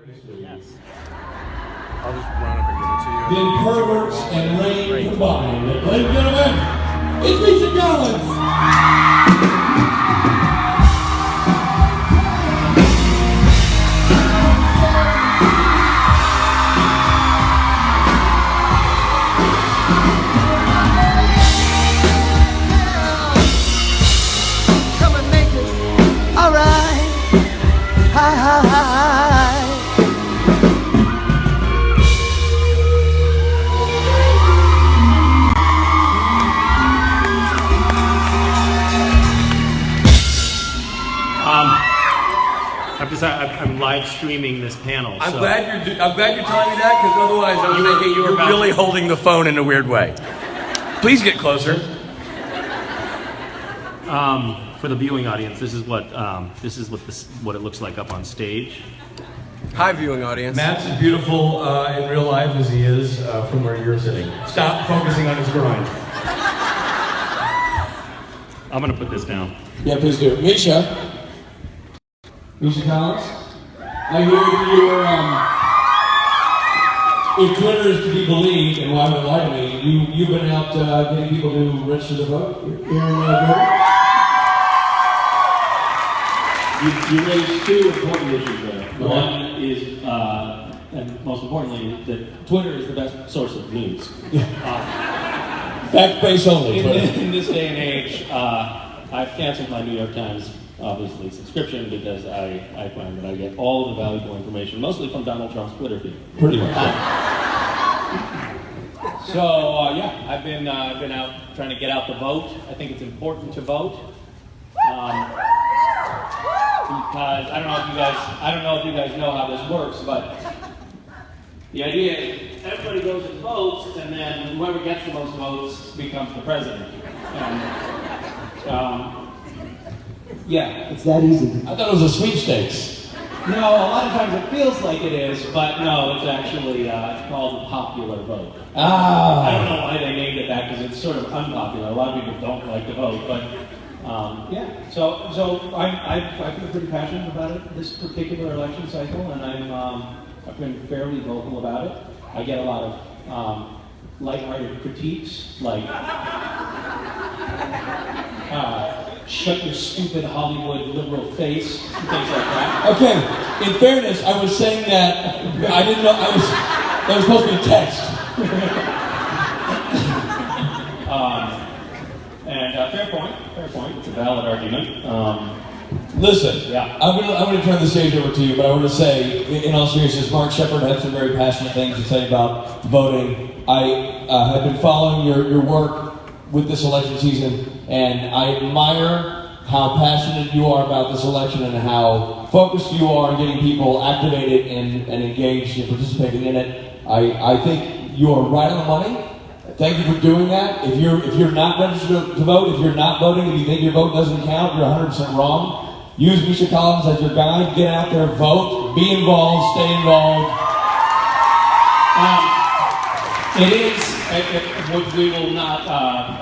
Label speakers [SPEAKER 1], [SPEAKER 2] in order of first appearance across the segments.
[SPEAKER 1] Yes.
[SPEAKER 2] I'll just run up and give it to you.
[SPEAKER 3] Then perverts and rain combined. Ladies and gentlemen, it's Misha Collins.
[SPEAKER 4] Come and make it alright. Hi, hi, hi.
[SPEAKER 1] I'm live streaming this panel.
[SPEAKER 2] I'm glad you're telling me that, because otherwise I was thinking you were really holding the phone in a weird way. Please get closer.
[SPEAKER 1] For the viewing audience, this is what it looks like up on stage.
[SPEAKER 2] Hi, viewing audience.
[SPEAKER 3] Matt's as beautiful in real life as he is from where you're sitting. Stop focusing on his grind.
[SPEAKER 1] I'm gonna put this down.
[SPEAKER 3] Yeah, please do. Misha Collins, I hear if Twitter is to be believed, and why would lie to me, you've been out getting people to register to vote here in Georgia?
[SPEAKER 5] You raised two important issues there. One is, and most importantly, that Twitter is the best source of news.
[SPEAKER 3] Fact-based only.
[SPEAKER 5] In this day and age, I've canceled my New York Times, obviously, subscription because I find that I get all the valuable information, mostly from Donald Trump's Twitter feed.
[SPEAKER 3] Pretty much.
[SPEAKER 5] Yeah, I've been out trying to get out the vote. I think it's important to vote. Because I don't know if you guys know how this works, but the idea is everybody goes and votes, and then whoever gets the most votes becomes the president. And, yeah, it's that easy.
[SPEAKER 3] I thought it was a sweepstakes.
[SPEAKER 5] No, a lot of times it feels like it is, but no, it's actually it's called the popular vote. I don't know why they named it that, because it's sort of unpopular. A lot of people don't like to vote, but yeah. So I feel pretty passionate about it this particular election cycle, and I've been fairly vocal about it. I get a lot of lighthearted critiques, like shut your stupid Hollywood liberal face, things like that.
[SPEAKER 3] Okay, in fairness, I was saying that I didn't know that was supposed to be text.
[SPEAKER 5] Fair point. It's a valid argument.
[SPEAKER 3] Listen,
[SPEAKER 5] yeah.
[SPEAKER 3] I'm gonna turn the stage over to you, but I want to say, in all seriousness, Mark Shepard had some very passionate things to say about voting. I have been following your work with this election season, and I admire how passionate you are about this election and how focused you are on getting people activated and engaged and participating in it. I think you are right on the money. Thank you for doing that. If you're not registered to vote, if you're not voting, if you think your vote doesn't count, you're 100% wrong. Use Misha Collins as your guide. Get out there, vote, be involved, stay involved.
[SPEAKER 5] We will not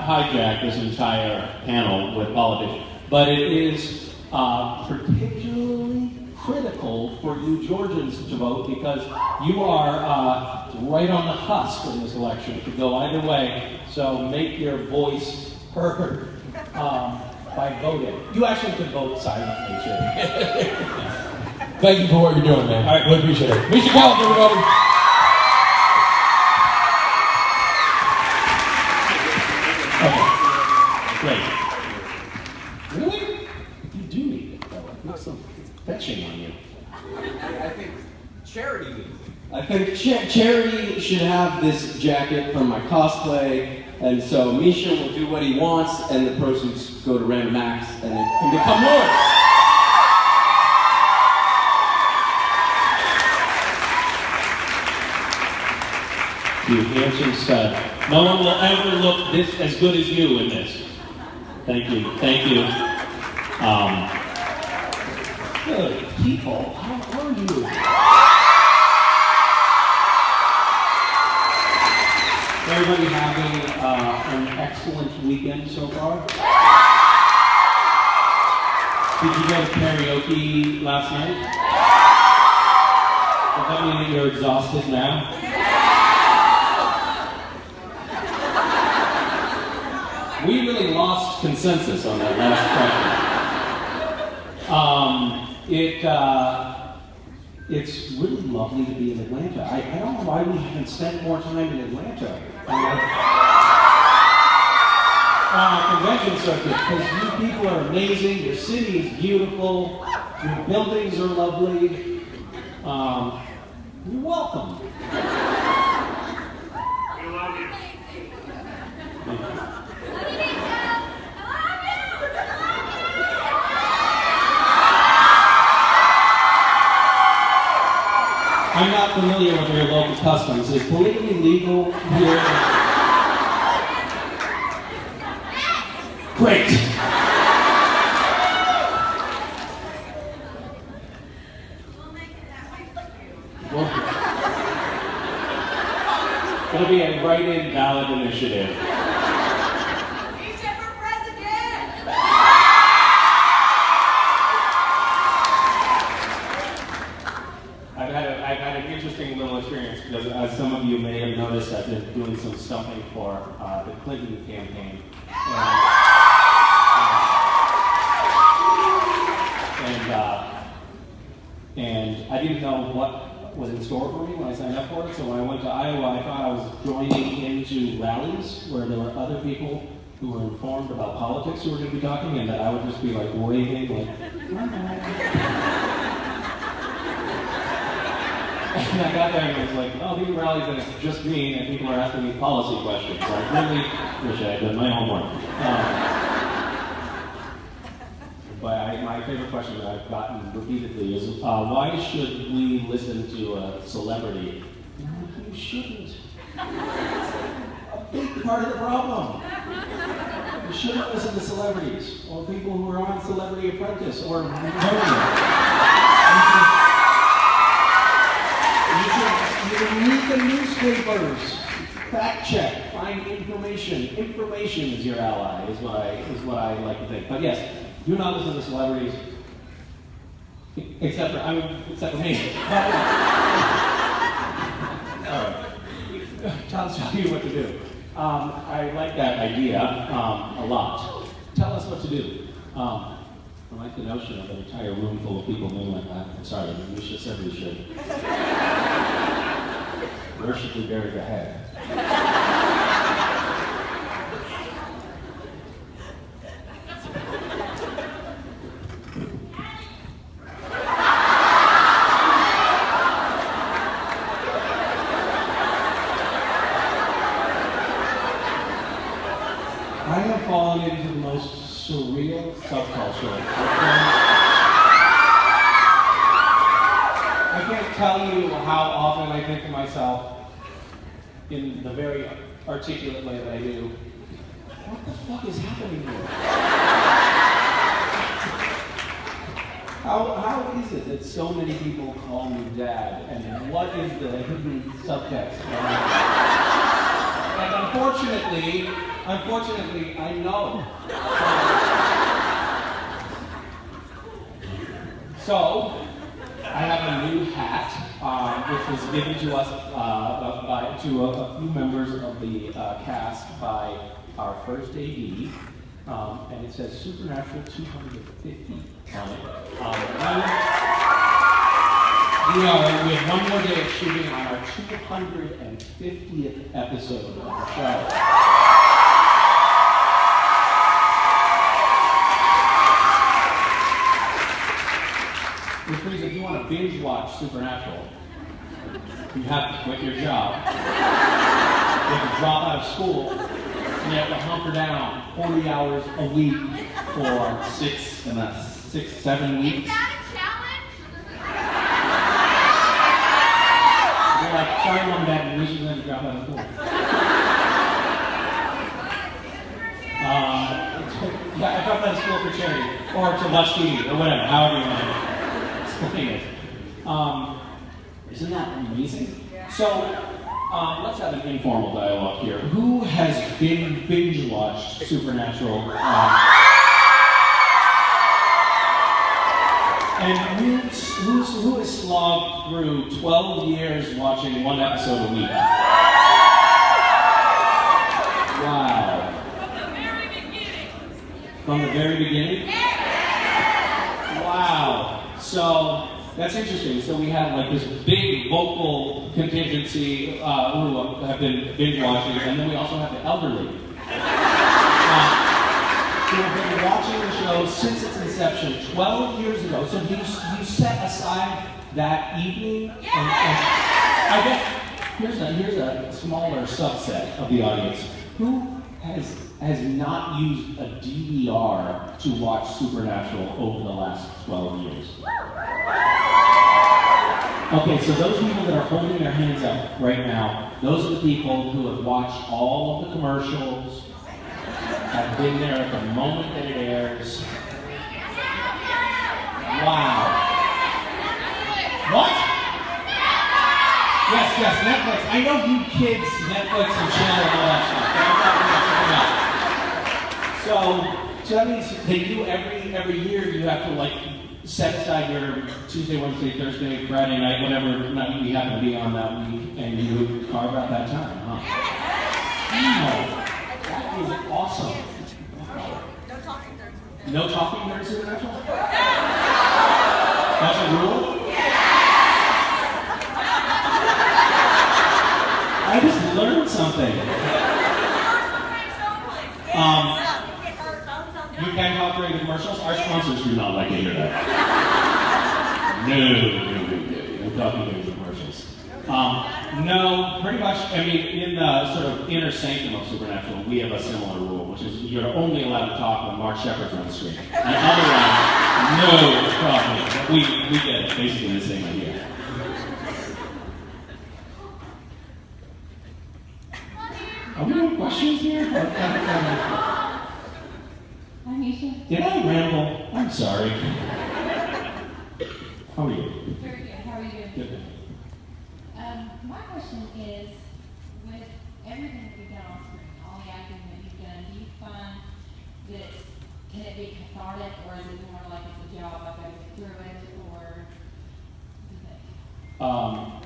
[SPEAKER 5] hijack this entire panel with politics, but it is particularly critical for you Georgians to vote because you are right on the cusp in this election. It could go either way, so make your voice heard by voting. You actually can vote silently, too.
[SPEAKER 3] Thank you for what you're doing, man.
[SPEAKER 5] All right.
[SPEAKER 3] Really appreciate it. Misha Collins, everybody.
[SPEAKER 5] Okay. Great. Really? You do need it, though. It's fetching on you.
[SPEAKER 2] I think charity needs it.
[SPEAKER 6] I think Charity should have this jacket from my cosplay, and so Misha will do what he wants, and the proceeds go to random acts, and it can become yours.
[SPEAKER 5] You handsome stud. No one will ever look as good as you in this. Thank you. Good people, how are you? Everybody having an excellent weekend so far? Did you go to karaoke last night? you're exhausted now? We really lost consensus on that last question. It's really lovely to be in Atlanta. I don't know why we haven't spent more time in Atlanta. Convention circuit, because you people are amazing, your city is beautiful, your buildings are lovely. You're welcome.
[SPEAKER 1] We love you.
[SPEAKER 5] I'm not familiar with your local customs. Is polygamy legal here? Great. It'll be a write-in ballot initiative.
[SPEAKER 7] Misha for president!
[SPEAKER 5] I've had an interesting little experience because, as some of you may have noticed, I've been doing some stuffing for the Clinton campaign. And I didn't know what was in store for me when I signed up for it, so when I went to Iowa, I thought I was joining into rallies where there were other people who were informed about politics who were going to be talking, and that I would just be like waving, like, and I got there and I was like, oh, these rallies and it's just me, and people are asking me policy questions. So I really wish I had done my homework. But my favorite question that I've gotten repeatedly is, why should we listen to a celebrity? You shouldn't. A big part of the problem. You shouldn't listen to celebrities, or people who are on Celebrity Apprentice, or you read the newspapers. Fact check, find information. Information is your ally, is what I like to think. But yes, do not listen to celebrities, except for me. All right. Tom's telling you what to do. I like that idea a lot. Tell us what to do. I like the notion of an entire room full of people being like that. I'm sorry, Misha said we should. Where should we bury the head? I have fallen into the most surreal subculture. I can't tell you how often I think to myself, in the very articulate way that I do, what the fuck is happening here? How is it that so many people call me dad, and what is the hidden subtext? And unfortunately, I know. So, I have a new hat, which was given to us to a few members of the cast by our first AD, and it says Supernatural 250 on it. We have one more day of shooting on our 250th episode of the show. Which means if you want to binge watch Supernatural, you have to quit your job. You have to drop out of school, and you have to hunker down 40 hours a week for 7 weeks.
[SPEAKER 7] Is that a challenge?
[SPEAKER 5] You're like, sorry, Mom, Dad, and Misha's going to drop out of school. Yeah, I dropped out of school for charity, or to watch TV, or whatever, however you want to explain it. Isn't that amazing? So, let's have an informal dialogue here. Who has binge watched Supernatural? And who has slogged through 12 years watching one episode a week? Wow. From the very beginning? Wow. So that's interesting. So we have like this big vocal contingency who have been binge watching, and then we also have the elderly. Who have been watching the show since its inception 12 years ago. So you set aside that evening, and I guess here's a smaller subset of the audience. Who has not used a DVR to watch Supernatural over the last 12 years? Okay, so those people that are holding their hands up right now, those are the people who have watched all of the commercials, have been there at the moment that it airs. Wow. What? Yes, Netflix. I know you kids, Netflix and chill and all that stuff. So that means that you every year you have to like set aside your Tuesday, Wednesday, Thursday, Friday night, whatever night we happen to be on that week, and you carve out that time, huh? Wow. That is awesome. Wow. No talking during Supernatural? That's a rule? I just learned something. You can talk during the commercials? Our sponsors do not like to hear that. No talking during the commercials. No, pretty much, I mean, in the sort of inner sanctum of Supernatural, we have a similar rule, which is you're only allowed to talk when Mark Shepard's on the screen. And otherwise, no talking. We get it, basically the same idea. Are we doing questions here?
[SPEAKER 8] Hi, Misha.
[SPEAKER 5] Did I ramble? I'm sorry. How are you?
[SPEAKER 8] Very good. How are you doing?
[SPEAKER 5] Good.
[SPEAKER 8] My question is, with everything that you've done on screen, all the acting that you've done, do you find that can it be cathartic, or is it more like it's a job, I've got to get through it, or do you think?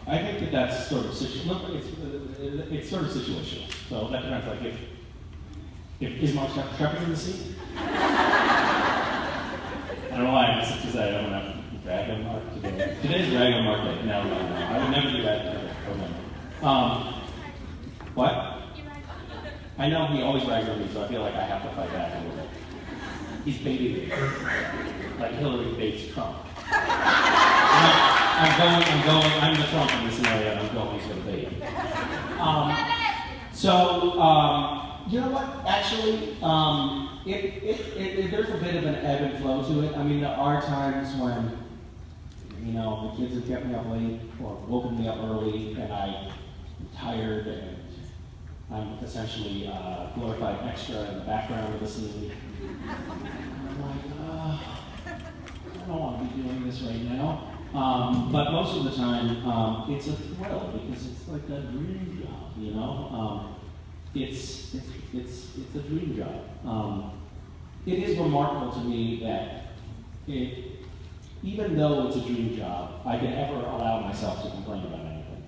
[SPEAKER 5] I think that's sort of it's sort of situational. So that depends. Like if is Mark Shepard in the scene? I don't know why I missed it because I don't have drag on Mark today. Today's drag on Mark Day. No. I would never do that. What? I know he always rags on me, so I feel like I have to fight back a little bit. He's baiting me, like Hillary baits Trump. I'm the Trump in this scenario, and I'm going to the bait. You know what? Actually, there's a bit of an ebb and flow to it. I mean, there are times when, the kids have kept me up late or woken me up early, and I'm tired, and I'm essentially glorified extra in the background of the scene. And I'm like, I don't want to be doing this right now. But most of the time, it's a thrill because it's like a dream job, It's a dream job. It is remarkable to me that even though it's a dream job, I can ever allow myself to complain about anything.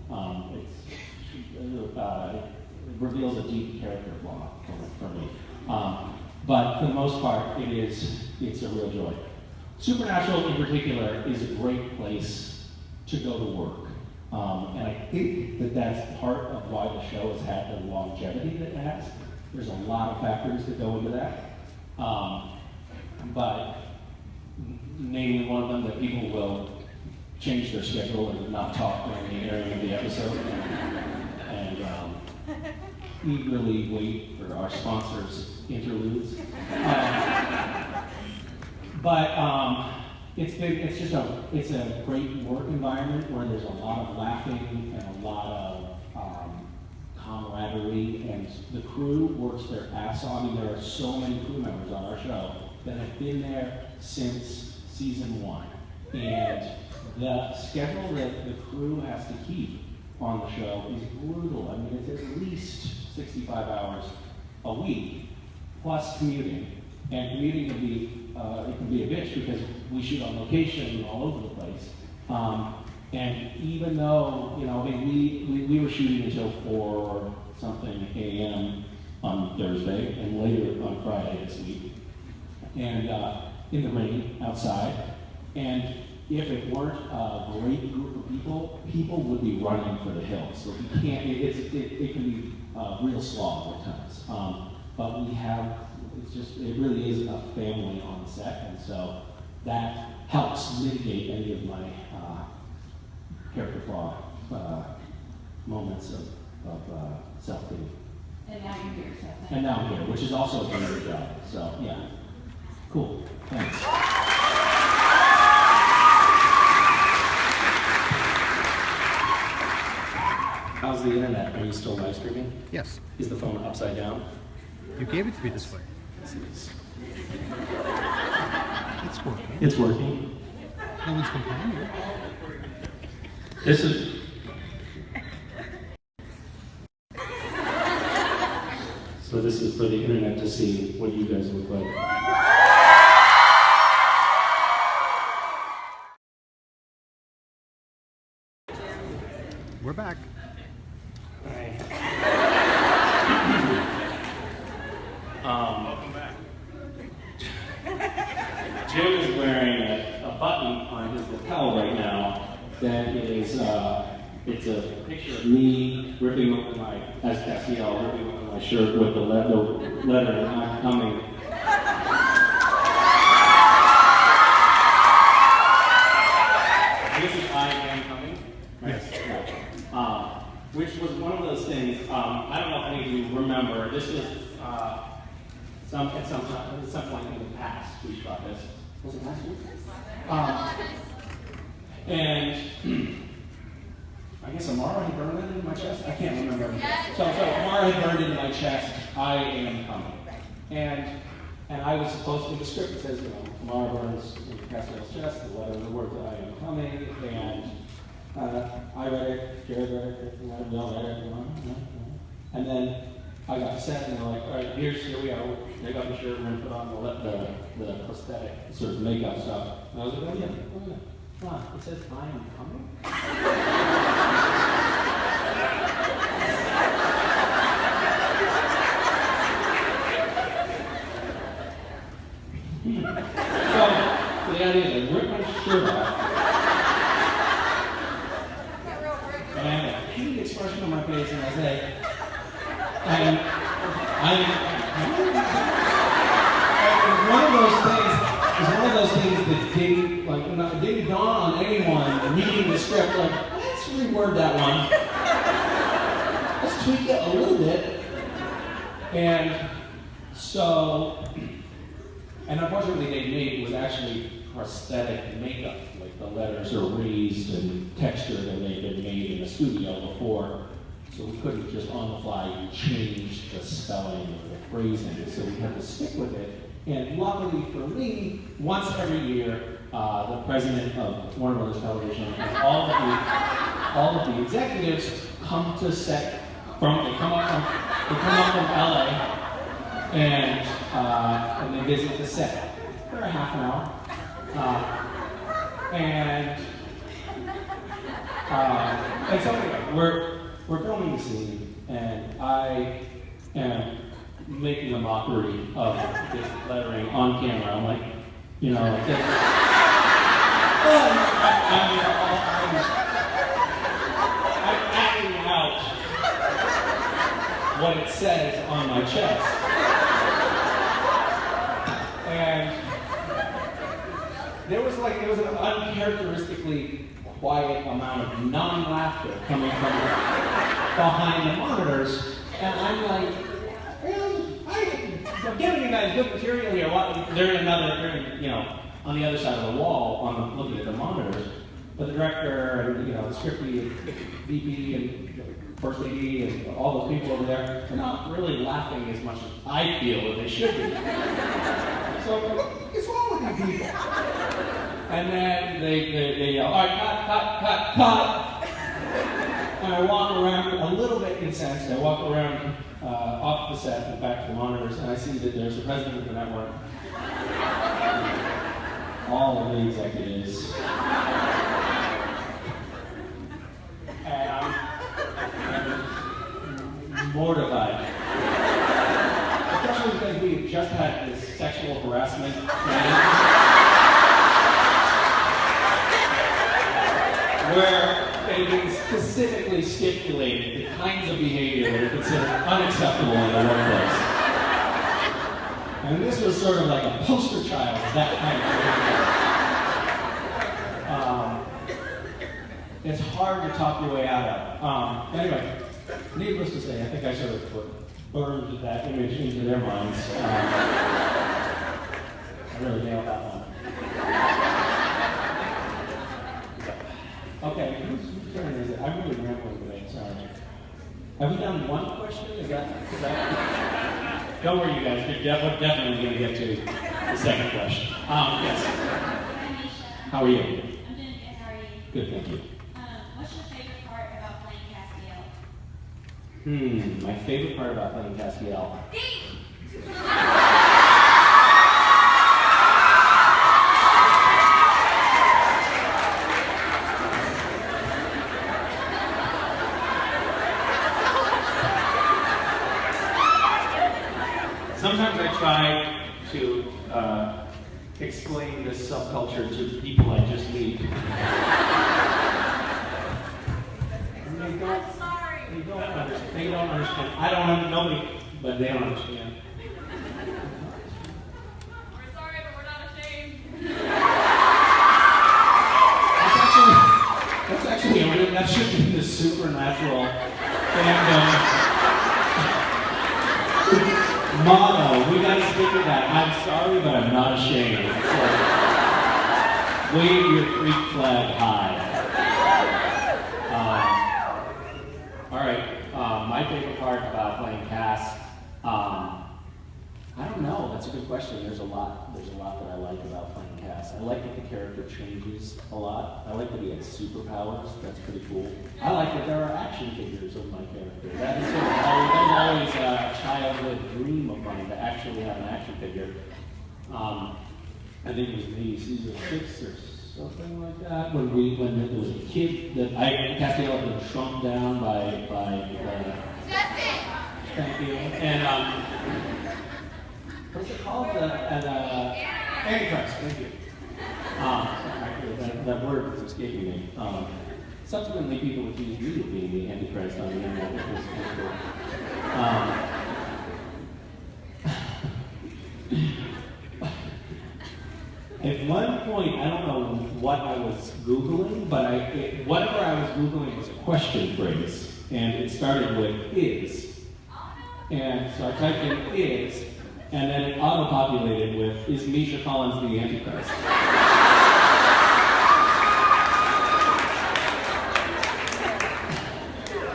[SPEAKER 5] It reveals a deep character flaw for me. But for the most part, it's a real joy. Supernatural in particular is a great place to go to work. And I think that that's part of why the show has had the longevity that it has. There's a lot of factors that go into that. But namely one of them that people will change their schedule and not talk during the airing of the episode. And eagerly wait for our sponsors' interludes. It's a great work environment where there's a lot of laughing and a lot of camaraderie, and the crew works their ass off. I mean, there are so many crew members on our show that have been there since season 1, and the schedule that the crew has to keep on the show is brutal. I mean, it's at least 65 hours a week, plus commuting. And commuting can be a bitch because we shoot on location all over the place. And even though, you know, I mean, we were shooting until 4 something a.m. on Thursday and later on Friday this week, and in the rain outside. And if it weren't a great group of people would be running for the hills. So we can't. It can be real slog at times. But we have. It really is a family on set, and so that helps mitigate any of my character flaw moments of self-pity.
[SPEAKER 8] And now you're here, so thank
[SPEAKER 5] And now I'm here, which is also a great job. So yeah, cool. Thanks.
[SPEAKER 1] How's the internet? Are you still live streaming?
[SPEAKER 9] Yes.
[SPEAKER 1] Is the phone upside down?
[SPEAKER 9] You gave it to me this way. It's working.
[SPEAKER 1] It's working.
[SPEAKER 9] No one's complaining.
[SPEAKER 1] This is. So this is for the internet to see what you guys look like.
[SPEAKER 9] We're back.
[SPEAKER 5] Welcome back. Jim is wearing a button on his lapel right now that is, it's a picture of me ripping open my, as Castiel, ripping open my shirt with the letter, "I'm coming." This is "I am coming," right? Yes. Which was one of those things, I don't know if any of you remember, this was at some point in the past we shot this. Was it last week? And I guess Amara had burned it in my chest. I can't remember. So Amara had burned it in my chest. I am coming. And I was supposed to, the script says, you know, Amara burns in Castiel's chest, the letter, the words I am coming, and I read it, Jared read it, we all read it, and then I got set, and they're like, all right, here we are. They got the shirt, we're gonna put on the prosthetic sort of makeup stuff. And I was like, oh yeah. Come on, it says I am coming. So the idea is I rip my shirt off. And I have a huge expression on my face, and I say, and one of those things that didn't dawn on anyone reading the script, like, let's reword that one. Let's tweak it a little bit. And so, and unfortunately it was actually prosthetic makeup, like the letters are raised and textured and they've been made in a studio before. So we couldn't just on the fly change the spelling or the phrasing, so we had to stick with it. And luckily for me, once every year, the president of Warner Brothers Television and all of the executives come to set they come up from LA and they visit the set for a half an hour. And so anyway, we're filming the scene, and I am making a mockery of this lettering on camera. I'm like, you know, like this. I'm acting out what it says on my chest. And there was an uncharacteristically quiet amount of non-laughter coming from behind the monitors, and I'm like, I'm giving you guys good material here. They're on the other side of the wall, looking at the monitors. But the director and the script lead, VP and first AD and all those people over there, they're not really laughing as much as I feel that they should be. So I'm like, what's wrong with you people? And then they yell, all right, cut. And I walk around a little bit incensed. I walk around off the set and back to the monitors, and I see that there's the president of the network. all of the executives. And I'm mortified. Especially because we just had this sexual harassment training. Where it is specifically stipulated the kinds of behavior that are considered unacceptable in the workplace. And this was sort of like a poster child of that kind of behavior. It's hard to talk your way out of. Anyway, needless to say, I think I sort of burned that image into their minds. I really nailed that one. Okay, whose turn is it? I'm really rambling today, sorry. Have we done one question? Is that... Don't worry, you guys. We're definitely going to get to the second question. Yes.
[SPEAKER 8] Hi, Misha.
[SPEAKER 5] How are you?
[SPEAKER 8] I'm doing good. How are you?
[SPEAKER 5] Good, thank you.
[SPEAKER 8] What's your favorite part about playing Castiel?
[SPEAKER 5] My favorite part about playing Castiel. Sometimes I try to explain this subculture to people I just meet. And they don't, they don't understand. I don't understand. Nobody, but they don't understand.
[SPEAKER 7] We're sorry, but we're not ashamed.
[SPEAKER 5] That's actually that should be the supernatural fandom motto. We gotta stick with that. I'm sorry, but I'm not ashamed. So, wave your freak flag high. All right. My favorite part about playing Cass. I don't know. That's a good question. There's a lot that I like about playing Cass. I like that the character changes a lot. I like that he has superpowers. That's pretty cool. I like that there are action figures of my character. That was always a childhood dream of mine to actually have an action figure. I think it was maybe season 6 or something like that when there was a kid that Castiel had been shrunk down by
[SPEAKER 7] Justin!
[SPEAKER 5] thank you. And what's it called? Antichrist. Thank you. That word is escaping me. Subsequently, people accused me of being the Antichrist on the internet, which was cool. At one point, I don't know what I was Googling, but whatever I was Googling was a question phrase, and it started with "is." And so I typed in "is," and then it auto-populated with, "Is Misha Collins the Antichrist?"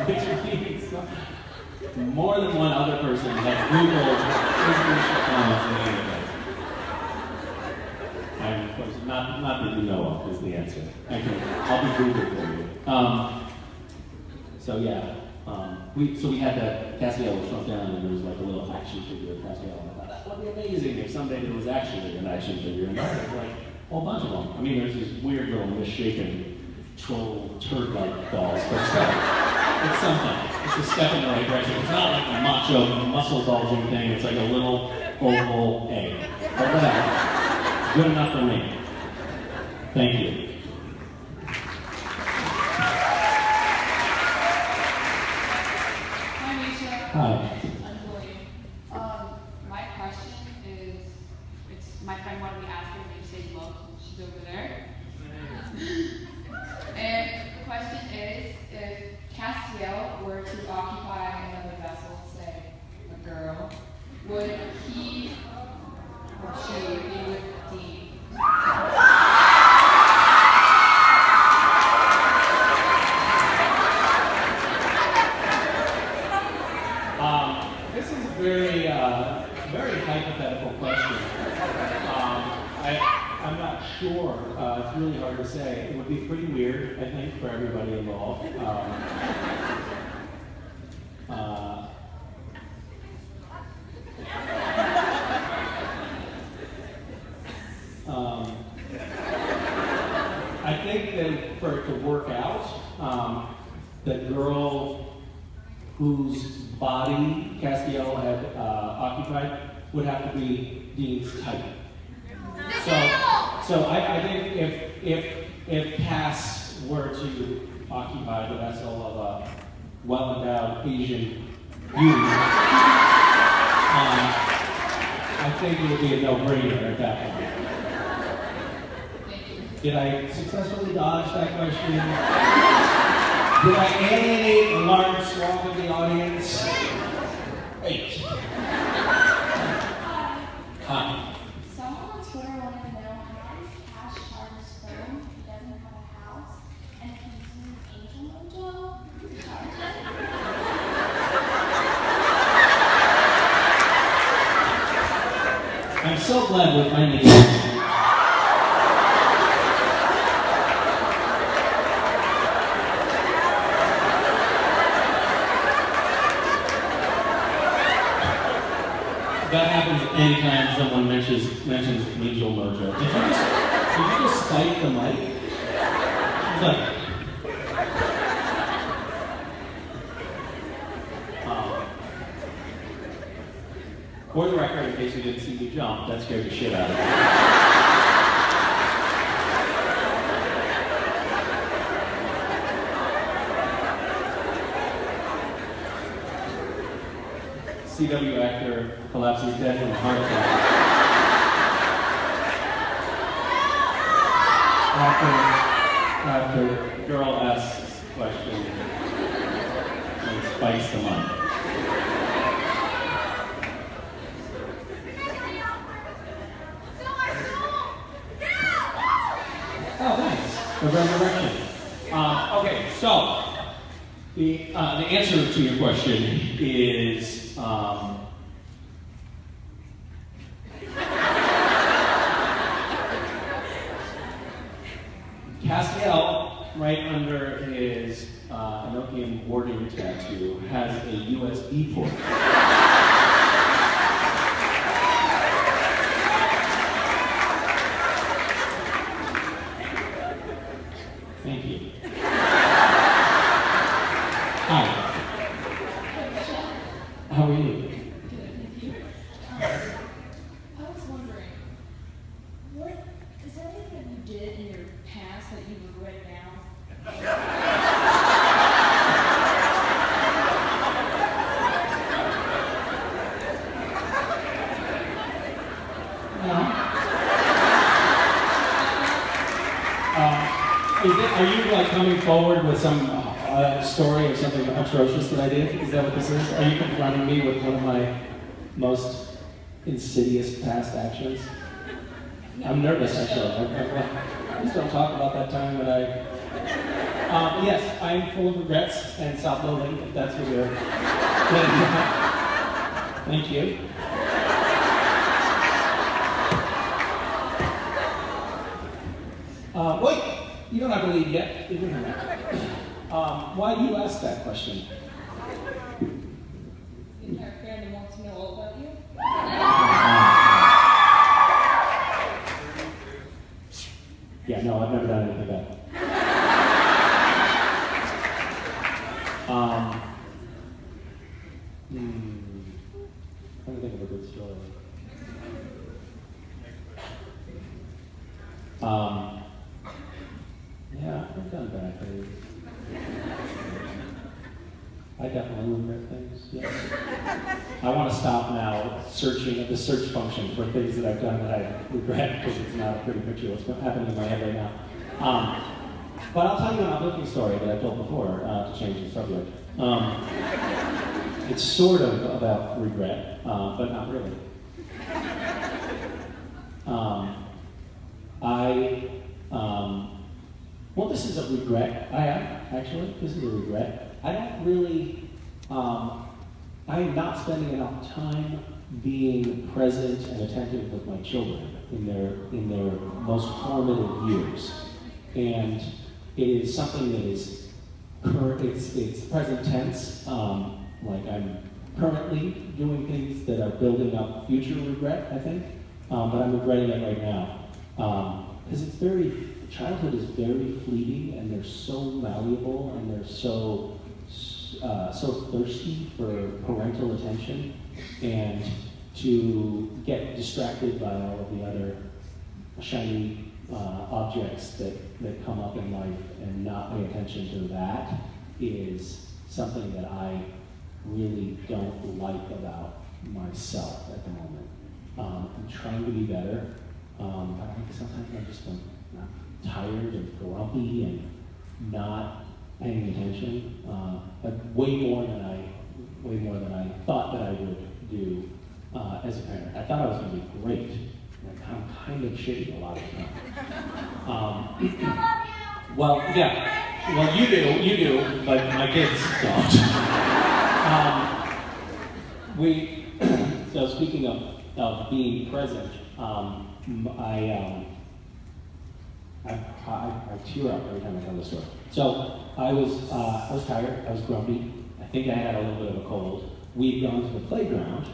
[SPEAKER 5] Which means more than one other person had Googled, "Is Misha Collins the Antichrist?" And of course, not that you know of is the answer. I'll be Googled for you. So yeah. So we had that Castiel was shrunk down, and there was like a little action figure of Castiel. And I thought that would be amazing if someday there was actually an action figure, and there was like a whole bunch of them. I mean, there's these weird little misshapen troll turd-like dolls, but it's something. It's a step in the right direction. It's not like a macho muscle bulging thing. It's like a little oval egg. But whatever. Good enough for me. Thank you.
[SPEAKER 8] Hi, Misha.
[SPEAKER 5] Hi.
[SPEAKER 8] I'm William. My question is, my friend wanted me to ask her if you say love, she's over there. And the question is, if Castiel were to occupy another vessel, say a girl, would he or she be with Dean?
[SPEAKER 5] This is a very hypothetical question. I'm not sure. It's really hard to say. It would be pretty weird, I think, for everybody involved. girl whose body Castiel had occupied would have to be Dean's type. So I think if Cass were to occupy the vessel of a well-endowed Asian beauty, I think it would be a no-brainer at that point. Did I successfully dodge that question? Did I alienate a large swath of the audience? Wait. Hi.
[SPEAKER 8] Someone on Twitter wanted to know how does Cash charge his phone if he doesn't have a house, and if he's using Angel Mojo to charge it?
[SPEAKER 5] I'm so glad we're finally here. That happens anytime someone mentions Angel Mojo. Did you just spike the mic? It's like, for the record, in case you didn't see me jump, that scared the shit out of me. CW actor collapses dead from a heart attack. After girl asks question and spikes the mic. Oh, thanks. The resurrection. Okay, so the answer to your question is. Castiel, right under his Enochian warding tattoo, has a USB port. Thank you. Hi. How are you?
[SPEAKER 8] I was wondering, what is there anything that you did in your past that you regret now?
[SPEAKER 5] Are you like coming forward with some story or something atrocious that I did? Is that what this is? Are you confronting me with one of my most insidious past actions? I'm nervous, actually. Please don't talk about that time that I... yes, I'm full of regrets and self-loathing, if that's what you're... Thank you. Wait! You don't have to leave yet. Why do you ask that question?
[SPEAKER 8] Your friend wants to know all about you?
[SPEAKER 5] Yeah, no, I've never done anything bad. Trying to think of a good story. Yeah, I've done bad things. I definitely regret things, yes. I want to stop now searching at the search function for things that I've done that I regret because it's not a pretty picture of what's happening in my head right now. But I'll tell you an uplifting story that I've told before to change the subject. It's sort of about regret, but not really. Well, this is a regret. This is a regret. I don't really, I am not spending enough time being present and attentive with my children in their most formative years. And it is something that is it's present tense. Like I'm currently doing things that are building up future regret, I think. But I'm regretting it right now. Because childhood is very fleeting, and they're so malleable, and they're so so thirsty for parental attention and to get distracted by all of the other shiny objects that come up in life and not pay attention to that is something that I really don't like about myself at the moment. I'm trying to be better, but I think sometimes I'm tired and grumpy and not paying attention, but way more than I thought that I would do as a parent. I thought I was going to be great. I'm kind of shitty a lot of the time. Well, yeah. Well, you do, but my kids don't. So speaking of being present, I tear up every time I tell this story. So I was tired, I was grumpy, I think I had a little bit of a cold. We'd gone to the playground,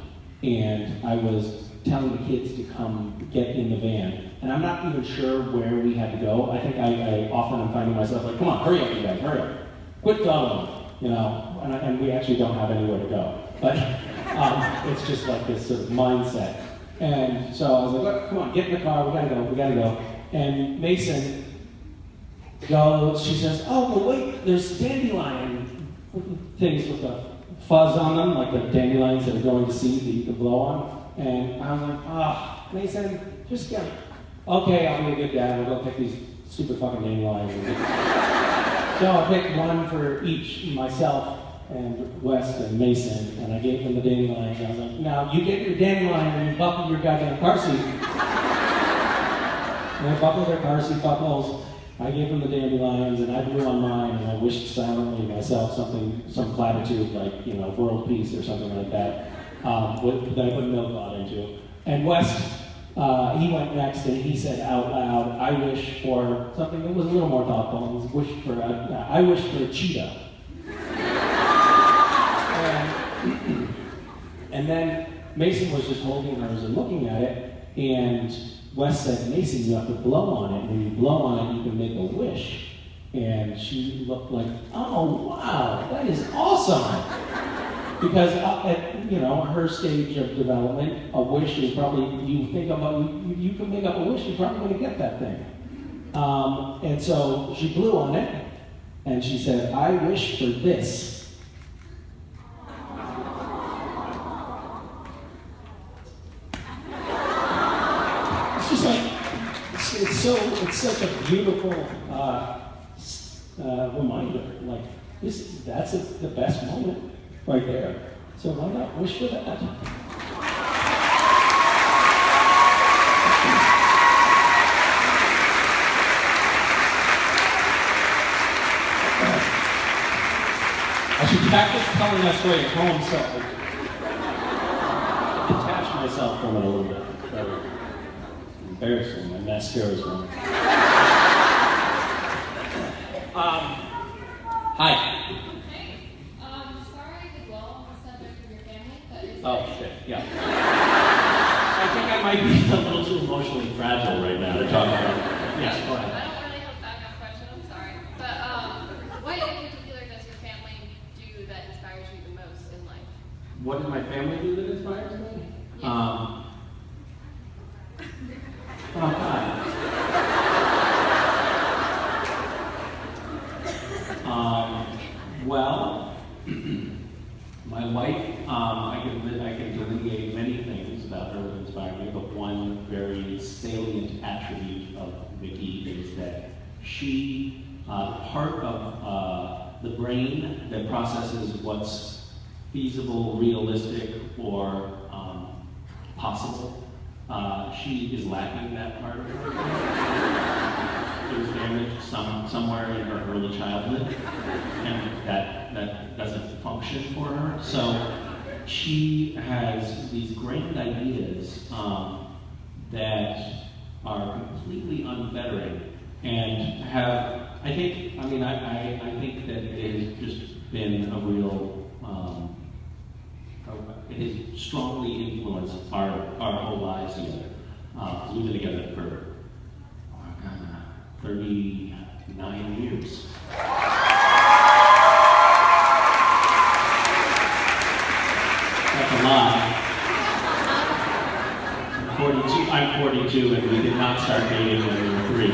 [SPEAKER 5] and I was telling the kids to come get in the van. And I'm not even sure where we had to go. I think I often am finding myself like, come on, hurry up you guys, hurry up. Quit dawdling, you know, and we actually don't have anywhere to go. But it's just like this sort of mindset. And so I was like, look, come on, get in the car, we gotta go. And Mason goes, she says, oh, well wait, there's dandelion things with the fuzz on them, like the dandelions that are going to seed that you can blow on. And I was like, Mason, just go. Okay, I'll be a good dad. We'll go pick these stupid fucking dandelions. So I picked one for each, myself and West and Mason, and I gave them the dandelions. I was like, now you get your dandelion and you buckle your goddamn car seat. And I buckled their car seat buckles. I gave them the dandelions, and I blew on mine, and I wished silently myself some platitude like, you know, world peace or something like that. That I put no thought into. And West, he went next and he said out loud, I wish for something that was a little more thoughtful. He wished for I wish for a cheetah. And then Mason was just holding hers and looking at it, and West said, Mason, you have to blow on it. When you blow on it, you can make a wish. And she looked like, oh wow, that is awesome. Because at, you know, her stage of development, a wish is probably, you can make up a wish, you're probably going to get that thing. And so she blew on it, and she said, I wish for this. It's just like, it's such a beautiful reminder. Like, that's the best moment. Right there. So why not wish for that? I should practice telling that story at home so I detach myself from it a little bit better. Embarrassing, my mascara's wrong. Hi. Oh, shit, yeah. I think I might be a little too emotionally fragile right now to talk about it. Yeah, go ahead.
[SPEAKER 7] I don't really have that kind of question, I'm sorry. But what in particular does your family do that inspires you the most in life?
[SPEAKER 5] What did my family do that inspires me?
[SPEAKER 7] Yes.
[SPEAKER 5] Oh, God. Well, my wife, I can delineate many things about her that inspire me, but one very salient attribute of Vicky is that she, part of the brain that processes what's feasible, realistic, or possible, she is lacking that part of her brain. It was damaged somewhere in her early childhood, and that doesn't function for her. So she has these grand ideas that are completely unfettering and have, I think that it has just been a real, it has strongly influenced our whole lives together. We've been together for 39 years. 2, and we did not start dating when we were 3.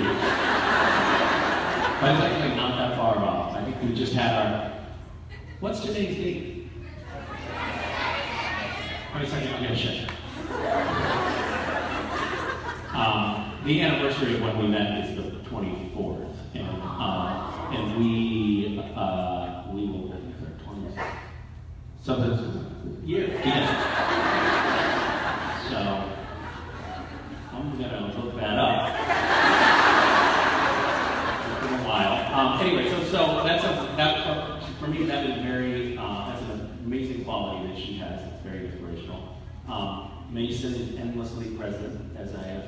[SPEAKER 5] But it's actually not that far off. I think we just had our... What's today's date? 22nd, I'm gonna check. The anniversary of when we met is the 24th, and we will 20. So that's yeah. So I'm gonna look that up. It's been a while. Anyway, so that for me that is very that's an amazing quality that she has. It's very inspirational. Mason is endlessly present, as I have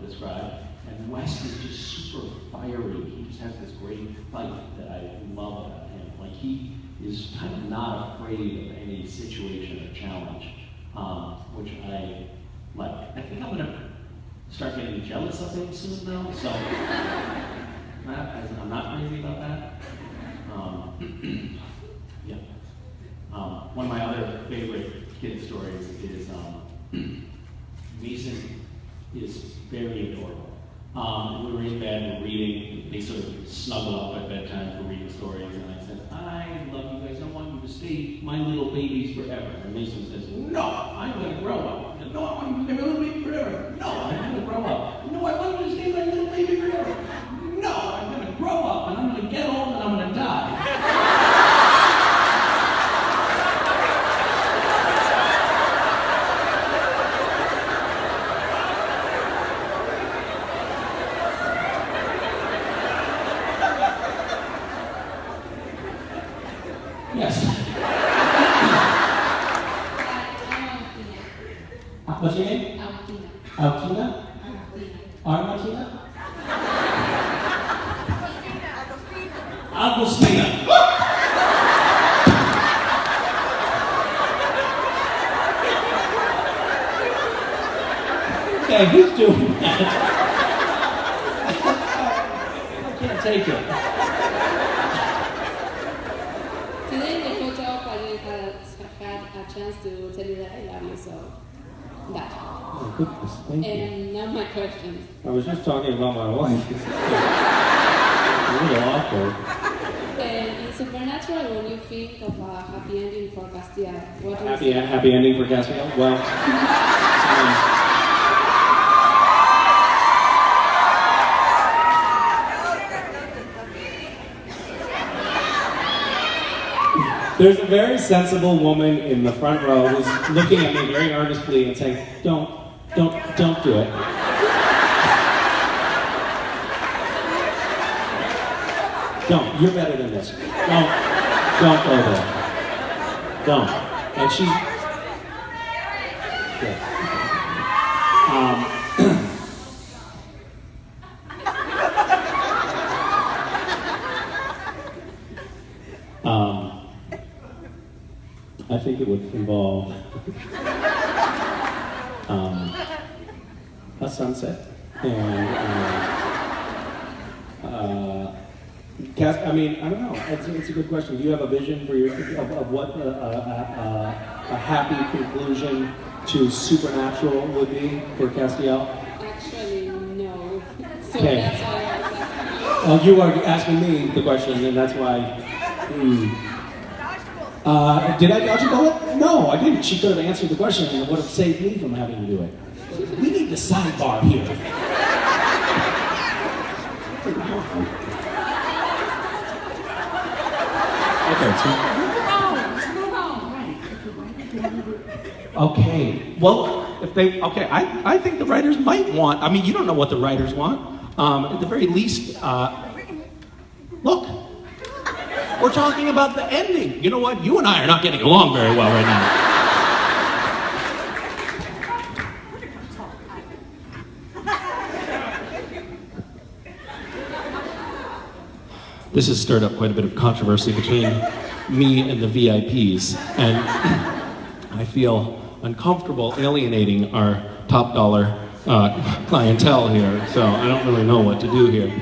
[SPEAKER 5] described, and Wes is just super fiery. He just has this great fight that I love about him. Like, he is kind of not afraid of any situation or challenge, which I like. I think I'm gonna start getting jealous of him soon though, so I'm not crazy about that. Yeah. One of my other favorite kid stories is Mason is very adorable. We were in bed and reading. They sort of snuggle up at bedtime for reading stories, and I said, "I love you guys. I want you to stay my little babies forever." And Mason says, "No, I'm going to grow up." I said, "No, I want you to stay my little baby forever." "No, I'm going to grow up." "No, I want you to stay my little baby forever." "No, I'm going to grow up and I'm going to get old and I'm going to die." Yes. What's your name? Altina. Argentina? Agustina. Okay, who's doing that? I can't take it.
[SPEAKER 10] Today in the hotel, I had a chance to tell you that I love you, so that.
[SPEAKER 6] Oh, goodness, thank you.
[SPEAKER 10] And now my questions.
[SPEAKER 6] I was just talking about my wife. A little awkward.
[SPEAKER 10] And in Supernatural, when you think of a happy ending for Castiel, what do you
[SPEAKER 6] Happy,
[SPEAKER 10] say?
[SPEAKER 6] happy ending for Castiel? Well, there's a very sensible woman in the front row who's looking at me very earnestly and saying, don't do it. Don't, you're better than this. Don't go there. Don't. And she, yeah. I think it would involve a sunset and I mean, I don't know. It's a good question. Do you have a vision for of what a happy conclusion to Supernatural would be for Castiel?
[SPEAKER 10] Actually, no. So
[SPEAKER 6] Okay.
[SPEAKER 10] that's why I was asking you.
[SPEAKER 6] Well, you are asking me the question, and that's why. Did I dodge a bullet? No, I didn't. She could have answered the question, and it would have saved me from having to do it. We need the sidebar here. Okay, well, if they, okay, I think the writers might want, I mean, you don't know what the writers want. At the very least, look, we're talking about the ending. You know what? You and I are not getting along very well right now. This has stirred up quite a bit of controversy between me and the VIPs, and I feel uncomfortable alienating our top dollar clientele here, so I don't really know what to do here.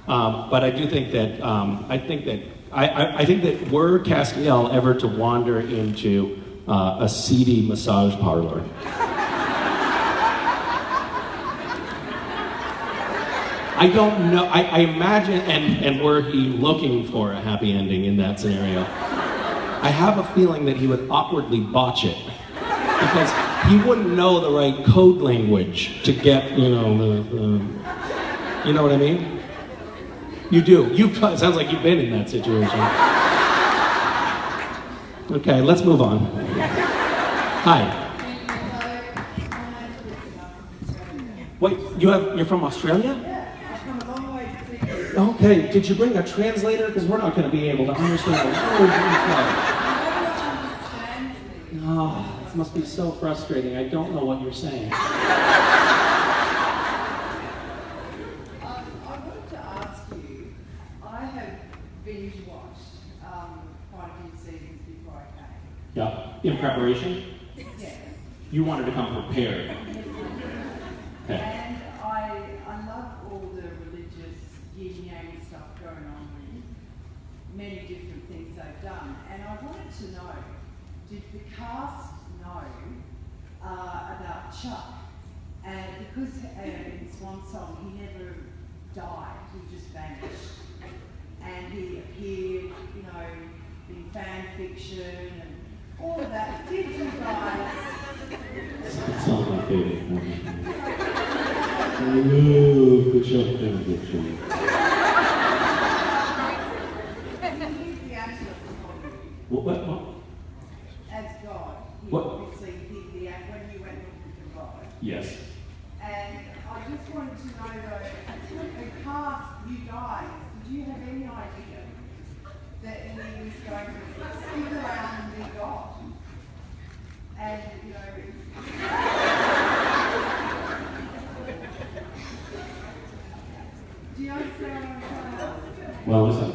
[SPEAKER 6] But I do think that I think that were Castiel ever to wander into a seedy massage parlor, I don't know. I imagine, and were he looking for a happy ending in that scenario, I have a feeling that he would awkwardly botch it. Because he wouldn't know the right code language to get, you know, you know what I mean? You do. It sounds like you've been in that situation. Okay, let's move on. Hi. Wait, you're from Australia? Okay, did you bring a translator? Because we're not going to be able to understand a word you say. Oh, this must be so frustrating. I don't know what you're saying.
[SPEAKER 11] I wanted to ask you, I have binge watched quite a few seasons before I came.
[SPEAKER 6] Yeah, in preparation?
[SPEAKER 11] Yes.
[SPEAKER 6] You wanted to come prepared. Okay.
[SPEAKER 11] And I love all the religious yin-yang stuff going on with many different things they've done. And I wanted to know, did the cast know about Chuck? And because in Swan Song he never died, he just vanished. And he appeared, you know, in fan fiction and all of that. Did you guys?
[SPEAKER 6] It's not my favorite movie. I love the Chuck fan fiction.
[SPEAKER 11] He's the actor of the movie.
[SPEAKER 6] What?
[SPEAKER 11] As God, he
[SPEAKER 6] What?
[SPEAKER 11] obviously did the act when you went looking for God.
[SPEAKER 6] Yes.
[SPEAKER 11] And I just wanted to know though, the cast, you guys, did you have any idea that he was going to stick around and be God? And, you know, do you understand what I'm trying to ask?
[SPEAKER 6] Well, listen.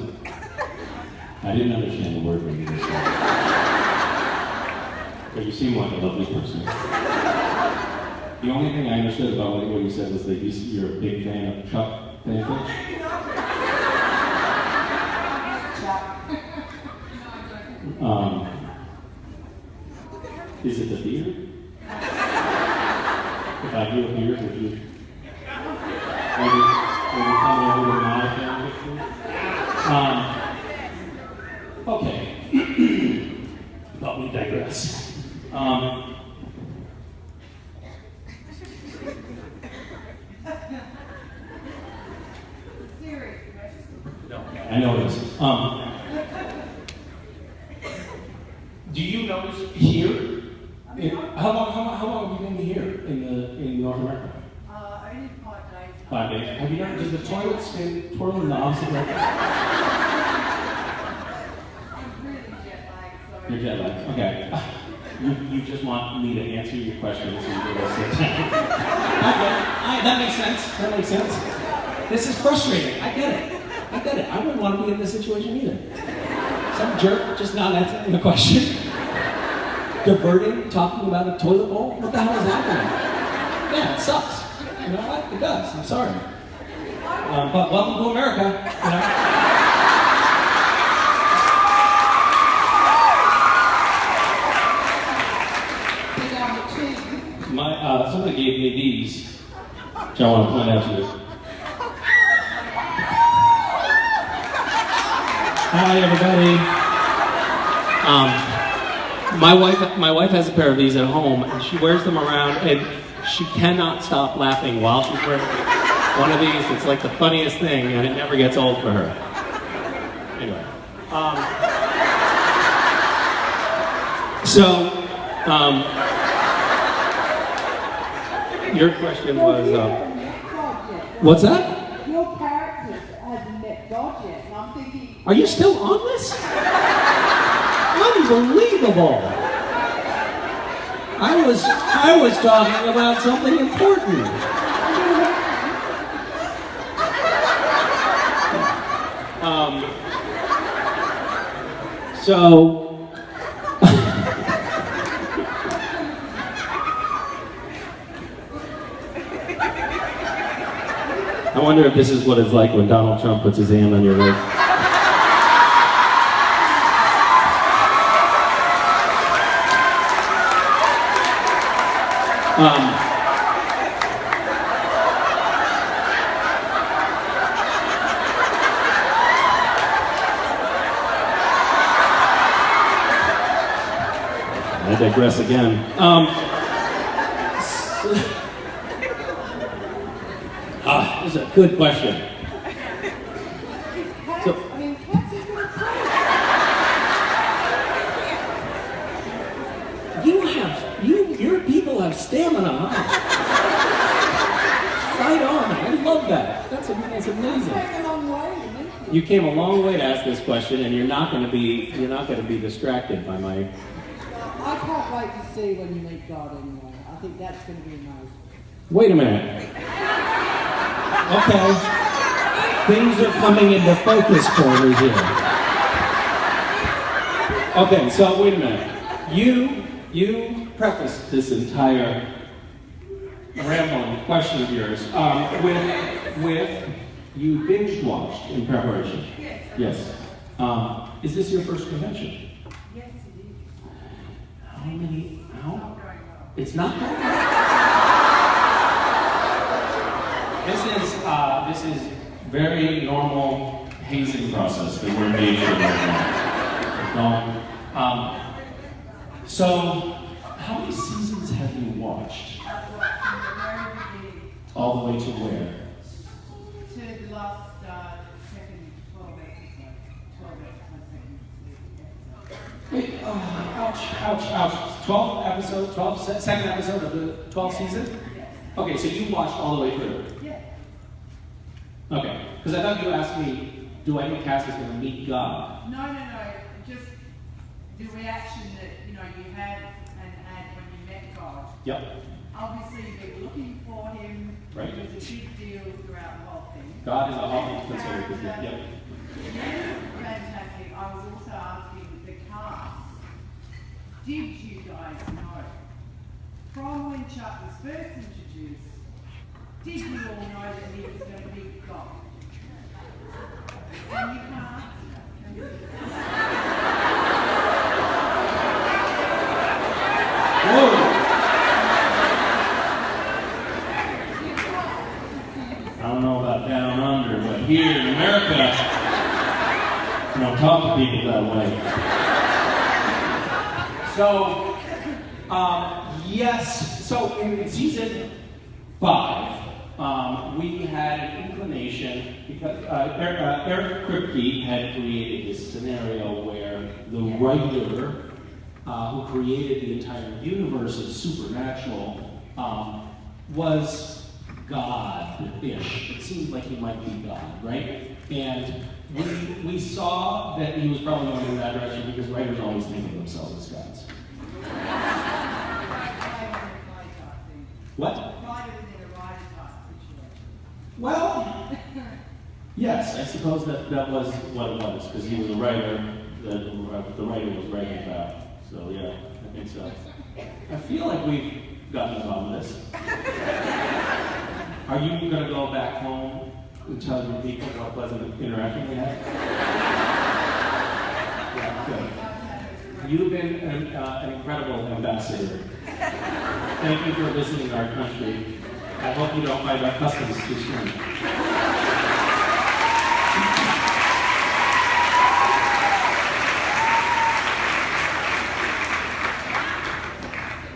[SPEAKER 6] I didn't understand the word when you were saying. But you seem like a lovely person. The only thing I understood about what you said was that you're a big fan of Chuck fanfics. Is it the theater? If I do a beard, would you maybe come over to my fanfiction? Okay. But we digress. No, I know it is. Do you notice here? How long have you been here in North America?
[SPEAKER 11] Only 5 days.
[SPEAKER 6] 5 days. Have you noticed, does the toilet stand twirling in the opposite direction?
[SPEAKER 11] I'm really jet lagged, sorry.
[SPEAKER 6] You're jet lagged. Okay. You just want me to answer your question so you can go sit down. That makes sense. That makes sense. This is frustrating. I get it. I wouldn't want to be in this situation either. Some jerk just not answering the question. Diverting, talking about a toilet bowl? What the hell is happening? Yeah, it sucks. You know what? It does. I'm sorry. But welcome to America. You know? Somebody gave me these, which I want to point out to you. Hi, everybody. My wife has a pair of these at home, and she wears them around, and she cannot stop laughing while she's wearing one of these. It's like the funniest thing, and it never gets old for her. Anyway, your question was, what's that?
[SPEAKER 11] Your characters hasn't met God yet, and I'm thinking...
[SPEAKER 6] Are you still on this? Unbelievable! I was talking about something important. I wonder if this is what it's like when Donald Trump puts his hand on your leg.
[SPEAKER 5] I digress again. This is a good question. So,
[SPEAKER 11] I mean, cats is gonna
[SPEAKER 5] your people have stamina, huh? Right on. I love that. That's amazing.
[SPEAKER 11] take a long way, isn't it?
[SPEAKER 5] You came a long way to ask this question, and you're not going to be distracted by my.
[SPEAKER 11] I can't wait to see when you meet God anyway. I think that's going to be amazing.
[SPEAKER 5] Wait a minute. Okay. Things are coming into focus for me here. Okay, so wait a minute. You prefaced this entire rambling question of yours with you binge watched in preparation.
[SPEAKER 11] Yes.
[SPEAKER 5] Yes. Is this your first convention?
[SPEAKER 11] Yes, it is.
[SPEAKER 5] How many?
[SPEAKER 11] Not going well.
[SPEAKER 5] It's not going well. This is very normal hazing process that we're engaged in right now. So, how many seasons have you watched?
[SPEAKER 11] I've watched from the very beginning
[SPEAKER 5] All the way to where?
[SPEAKER 11] to the last second 12 episodes. 12 episodes, second episode.
[SPEAKER 5] Wait, ouch. 12th episode of the 12th season?
[SPEAKER 11] Yes.
[SPEAKER 5] Okay, so you watched all the way through.
[SPEAKER 11] Yeah.
[SPEAKER 5] Okay, because I thought you asked me, do I think Cass is going to meet God?
[SPEAKER 11] No. Just the reaction that you had and had when you met God.
[SPEAKER 5] Yep.
[SPEAKER 11] Obviously, you were looking for him.
[SPEAKER 5] Right.
[SPEAKER 11] It was a big deal throughout the whole thing.
[SPEAKER 5] God is a whole considered. Yep.
[SPEAKER 11] Fantastic. I was also asking the cast, did you guys know from when Chuck was first introduced, did you all know that he was going to be God? And you can't answer that, can you?
[SPEAKER 5] Whoa! I don't know about down under, but here in America, you don't talk to people that way. So, yes. So in season 5, we had an inclination because Eric Kripke had created this scenario where the writer who created the entire universe of Supernatural was God-ish. It seemed like he might be God, right? And we saw that he was probably going in that direction because writers always think of themselves as gods. What? Well, yes, I suppose that was what it was, because he was a writer that the writer was writing about. So yeah, I think so. I feel like we've gotten on this. Are you going to go back home and tell your people what pleasant interaction we had? Yeah, good. You've been an incredible ambassador. Thank you for visiting our country. I hope you don't find our customs too strange.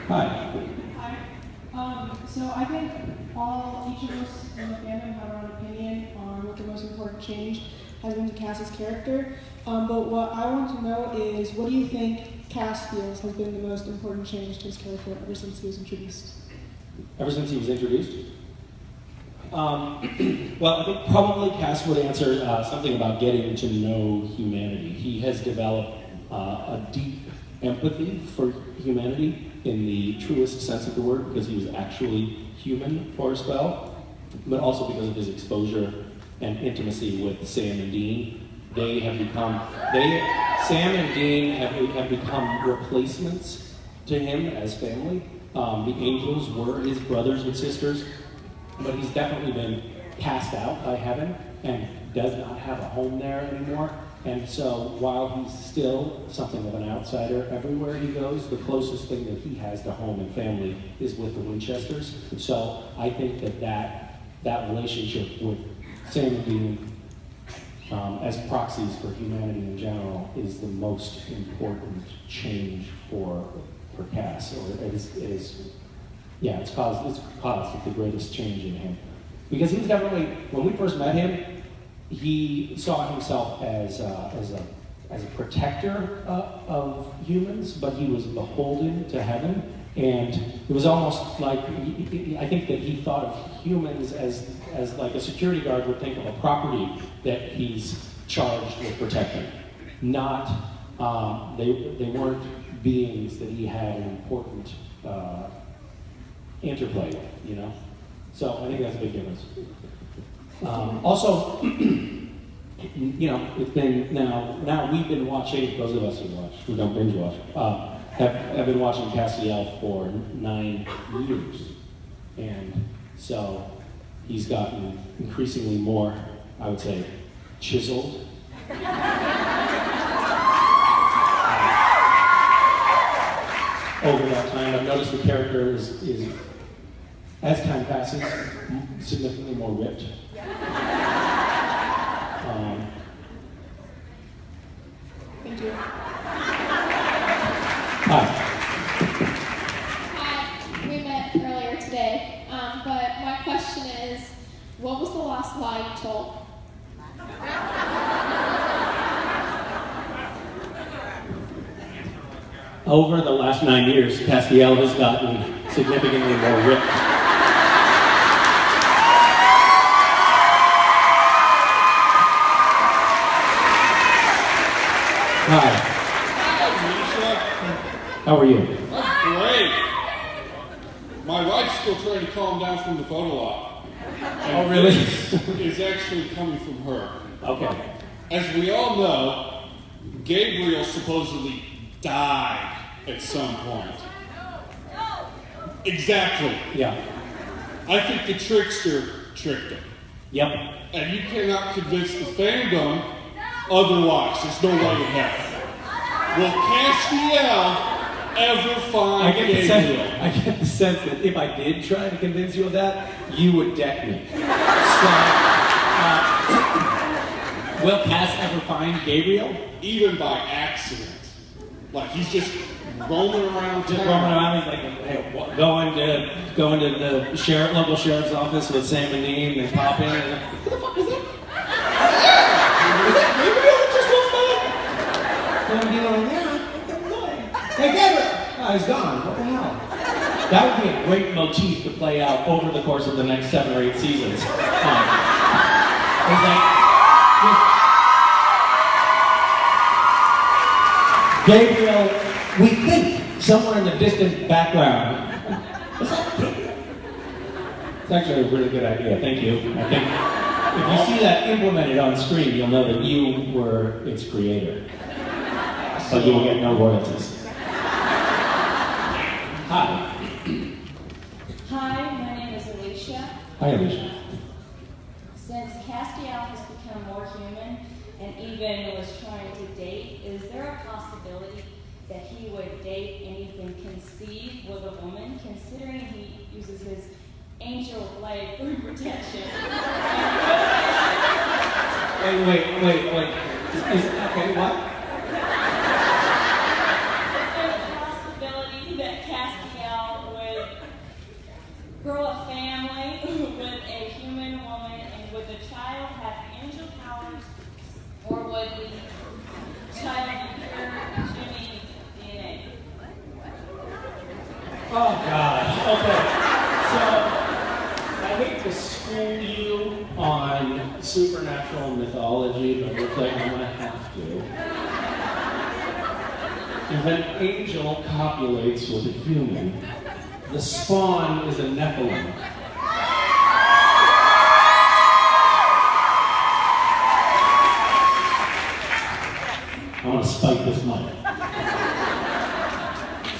[SPEAKER 5] Hi.
[SPEAKER 10] So I think each of us in the fandom have our own opinion on what the most important change has been to Cass's character. But what I want to know is, what do you think Cass feels has been the most important change to his character ever since he was introduced?
[SPEAKER 5] Ever since he was introduced? Well, I think probably Cass would answer something about getting to know humanity. He has developed a deep empathy for humanity in the truest sense of the word, because he was actually human for a spell, but also because of his exposure and intimacy with Sam and Dean. Sam and Dean have become replacements to him as family. The angels were his brothers and sisters, but he's definitely been cast out by heaven and does not have a home there anymore. And so while he's still something of an outsider everywhere he goes, the closest thing that he has to home and family is with the Winchesters. So I think that relationship with Sam and Dean as proxies for humanity in general is the most important change for
[SPEAKER 6] for Cass, or it's caused the greatest change in him. Because he's definitely, when we first met him, he saw himself as a protector of humans, but he was beholden to heaven. And it was almost like, I think that he thought of humans as like a security guard would think of a property that he's charged with protecting. Not, they weren't beings that he had an important interplay with, you know? So I think that's a big difference. Also, you know, it's been now we've been watching, those of us who don't binge watch, have been watching Castiel for 9 years. And so he's gotten increasingly more, I would say, chiseled. Over that time, I've noticed the character is as time passes, significantly more ripped.
[SPEAKER 10] Thank you.
[SPEAKER 6] Hi.
[SPEAKER 7] Hi, we met earlier today, but my question is, what was the last lie you told?
[SPEAKER 6] Over the last 9 years, Castiel has gotten significantly more ripped. Hi.
[SPEAKER 12] Misha.
[SPEAKER 6] How are you?
[SPEAKER 12] That's great. My wife's still trying to calm down from the photo op.
[SPEAKER 6] Oh, really?
[SPEAKER 12] Is actually coming from her.
[SPEAKER 6] Okay.
[SPEAKER 12] As we all know, Gabriel supposedly died at some point. Exactly.
[SPEAKER 6] Yeah.
[SPEAKER 12] I think the trickster tricked him.
[SPEAKER 6] Yep.
[SPEAKER 12] And you cannot convince the fandom otherwise. There's no way in hell. Will Castiel ever find Gabriel?
[SPEAKER 6] I get the sense that if I did try to convince you of that, you would deck me. So, will Cass ever find Gabriel?
[SPEAKER 12] Even by accident. Like he's just roaming around town.
[SPEAKER 6] Just roaming around, he's like, hey, going to the local sheriff's office with Sam and Dean and pop in and what the fuck is that? Is that Gabriel that just walked by? And I'm going, yeah, hey Gabriel! Oh, he's gone, what the hell? That would be a great motif to play out over the course of the next 7 or 8 seasons. It's like, Gabriel, we think, somewhere in the distant background. It's actually a really good idea, thank you. I think if you see that implemented on screen, you'll know that you were its creator. But you will get no royalties. Hi.
[SPEAKER 8] Hi, my name is Alicia.
[SPEAKER 6] Hi, Alicia.
[SPEAKER 8] Since Castiel has become more human and even was trying to date, is there a possibility that he would date and even conceive with a woman, considering he uses his angel blade for protection?
[SPEAKER 6] Wait. Okay, what?
[SPEAKER 8] Is there a possibility that Castiel would grow a family with a human woman and would the child have angel powers, or would the child be pure Jimmy DNA?
[SPEAKER 6] Oh God. Okay. So I hate to school you on supernatural mythology, but looks like I'm gonna have to. If an angel copulates with a human, the spawn is a Nephilim. I want to spike this mic.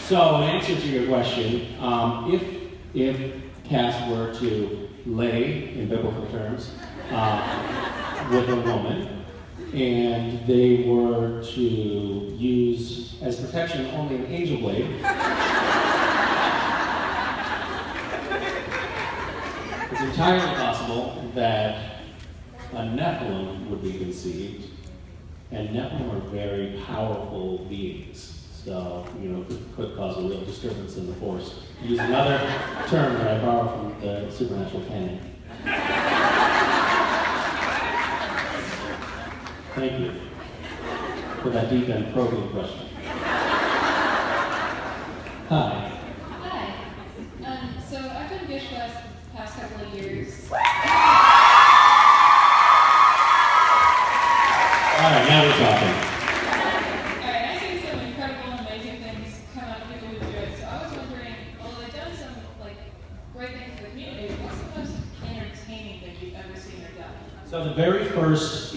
[SPEAKER 6] So, in answer to your question, if Cass were to lay, in biblical terms, with a woman, and they were to use as protection only an angel blade, it's entirely possible that a Nephilim would be conceived, and Nephilim are very powerful beings.
[SPEAKER 5] So, could cause a real disturbance in the force. To use another term that I borrow from the supernatural canon. Thank you for that deep and probing question. Hi.
[SPEAKER 7] Hi. So I've done Gish West the past couple of years.
[SPEAKER 5] All right, now we're talking.
[SPEAKER 7] Alright, I've seen some incredible and amazing things come out of people who do it. So I was wondering, although they've done some great things for the community, what's the most entertaining that you've ever seen or done?
[SPEAKER 5] So the very first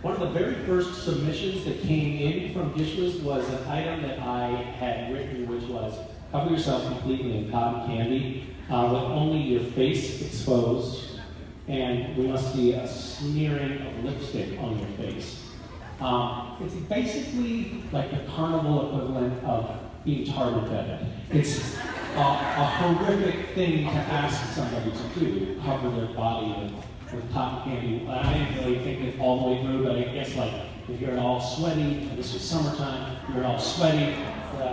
[SPEAKER 5] one of the very first submissions that came in from Gishwas was an item that I had written, which was cover yourself completely in cotton candy with only your face exposed, and we must see a smearing of lipstick on your face. It's basically like the carnival equivalent of being tarred and feathered. It's a horrific thing to ask somebody to do, cover their body with cotton candy. I didn't really think it all the way through, but I guess if you're all sweaty, and this was summertime, you're all sweaty, the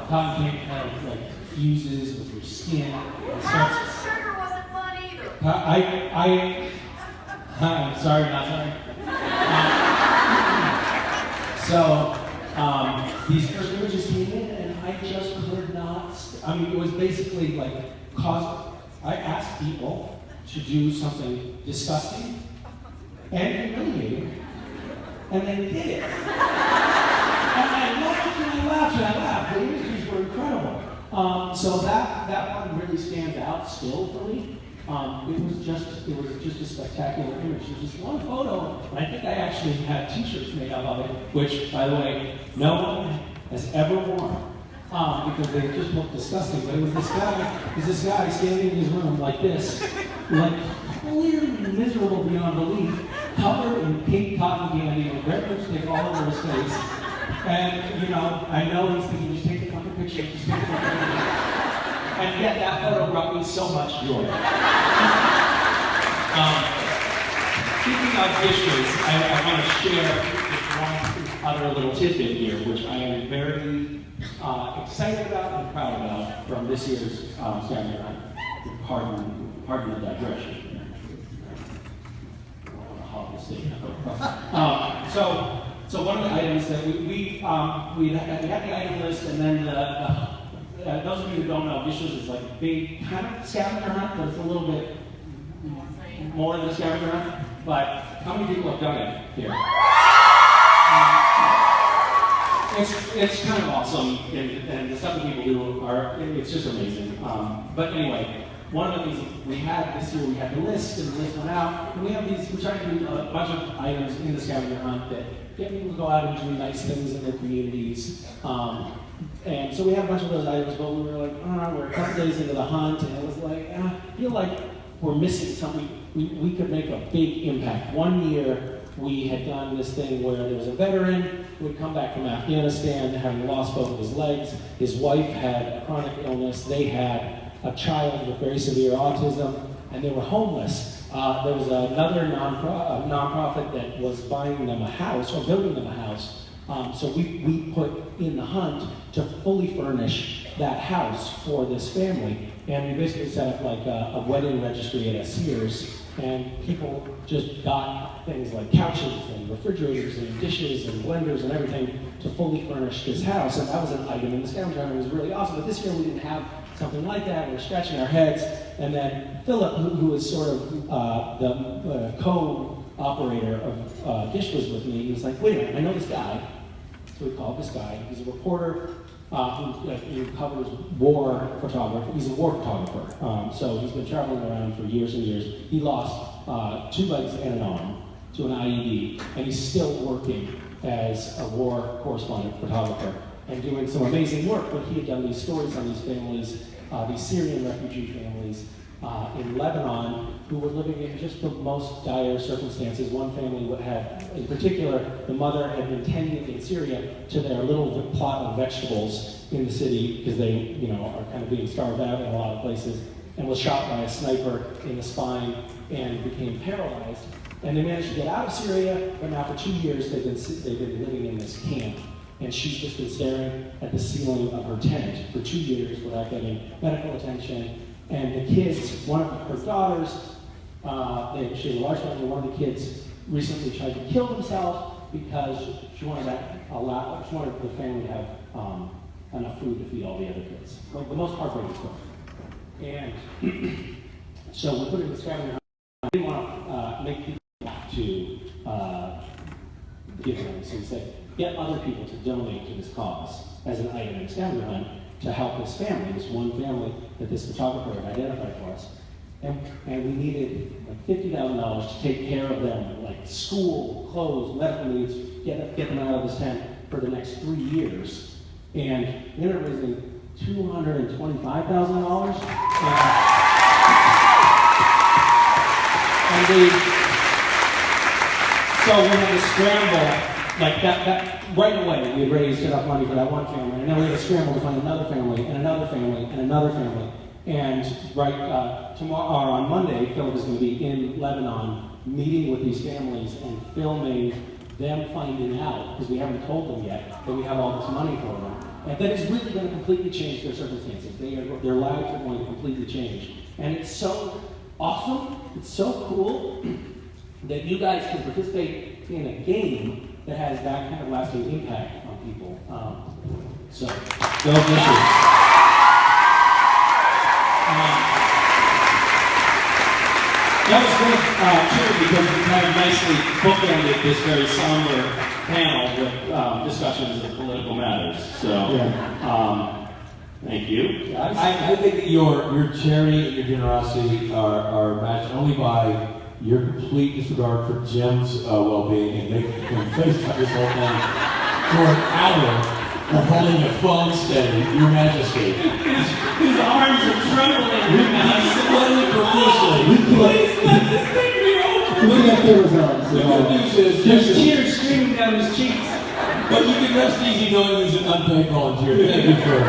[SPEAKER 5] cotton candy kind of fuses with your skin. And starts,
[SPEAKER 4] Sugar wasn't fun either.
[SPEAKER 5] I'm sorry, not sorry. These first images came in, and I just could not. It was basically I asked people to do something disgusting and humiliating, and they did it. And I laughed and I laughed and I laughed. The images were incredible. So that one really stands out still for me. It was just a spectacular image. It was just one photo, and I think I actually had T-shirts made up of it, which, by the way, no one has ever worn because they just look disgusting. But it was this guy standing in his room like this, clearly miserable beyond belief, covered in pink cotton candy and red lipstick all over his face. And I know he's thinking, just take a fucking picture, just take a fucking picture. And yet that photo brought me so much joy. Speaking of dishes, I want to share one other little tidbit here, which I am very excited about and proud about from this year's scavenger hunt. Pardon the digression. I don't want to hog the stage. So one of the items that we had the item list, and then those of you who don't know, Gishwas is like a big kind of scavenger hunt, but it's a little bit more than a scavenger hunt. But how many people have done it here? It's kind of awesome, and the stuff that people do it's just amazing. But anyway, one of the things we had this year, we had the list, and the list went out, and we have we're trying to do a bunch of items in the scavenger hunt that get people to go out and do nice things in their communities. And so we had a bunch of those items, but we were like, we're a couple days into the hunt, and it was like, I feel like we're missing something. We could make a big impact. One year, we had done this thing where there was a veteran who had come back from Afghanistan, having lost both of his legs. His wife had a chronic illness. They had a child with very severe autism, and they were homeless. There was another nonprofit that was buying them a house, or building them a house. So we put in the hunt to fully furnish that house for this family. And we basically set up like a wedding registry at a Sears, and people just got things like couches and refrigerators and dishes and blenders and everything to fully furnish this house. And that was an item in the scavenger hunt. It was really awesome. But this year we didn't have something like that. We were scratching our heads. And then Philip, who is sort of the co-operator of Gishwas with me, he was like, wait a minute, I know this guy. So we called this guy. He's a reporter who covers war photography. He's a war photographer. So he's been traveling around for years and years. He lost 2 legs and an arm to an IED, and he's still working as a war correspondent photographer and doing some amazing work. But he had done these stories on these families, these Syrian refugee families in Lebanon, who were living in just the most dire circumstances. One family had, in particular, the mother had been tending in Syria to their little plot of vegetables in the city because they, are kind of being starved out in a lot of places.
[SPEAKER 6] and was shot by a sniper in the spine and became paralyzed. And they managed to get out of Syria, but now for 2 years they've been living in this camp. And she's just been staring at the ceiling of her tent for 2 years without getting medical attention. And the kids, one of her daughters, she has a large family, one of the kids recently tried to kill himself because she wanted the family to have enough food to feed all the other kids. Like the most heartbreaking story. And so we're putting this family on. I didn't want to make people have to give money. So we said, get other people to donate to this cause as an item in scavenger hunt to help this family, this one family that this photographer had identified for us. And we needed like $50,000 to take care of them, like school, clothes, medical needs, get them out of this tent for the next 3 years. And we ended up raising $225,000. So we had to scramble, like that right away, we had raised enough money for that one family, and then we had to scramble to find another family, and another family, and another family. And tomorrow, or on Monday, Philip is going to be in Lebanon, meeting with these families and filming them finding out, because we haven't told them yet, that we have all this money for them. And that is really going to completely change their circumstances. Their lives are going to completely change. And it's so awesome, it's so cool, that you guys can participate in a game that has that kind of lasting impact on people. So, go Misha. That was great, too, because we kind of nicely bookended this very somber panel with discussions of political matters. So, thank you.
[SPEAKER 3] I think that your charity and your generosity are matched only by your complete disregard for Jim's well-being and making him face this whole thing for an hour of holding a phone steady, Your Majesty.
[SPEAKER 5] His arms are trembling.
[SPEAKER 3] He's sweating profusely.
[SPEAKER 5] Please let this thing be over.
[SPEAKER 3] Look at the results. The good news is
[SPEAKER 5] There's tears streaming down his cheeks.
[SPEAKER 3] But you can rest easy knowing there's an unpaid volunteer. Thank you for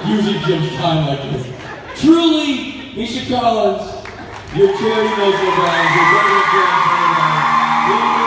[SPEAKER 3] using Jim's time like this. Truly, Misha Collins, your charity knows no bounds. Your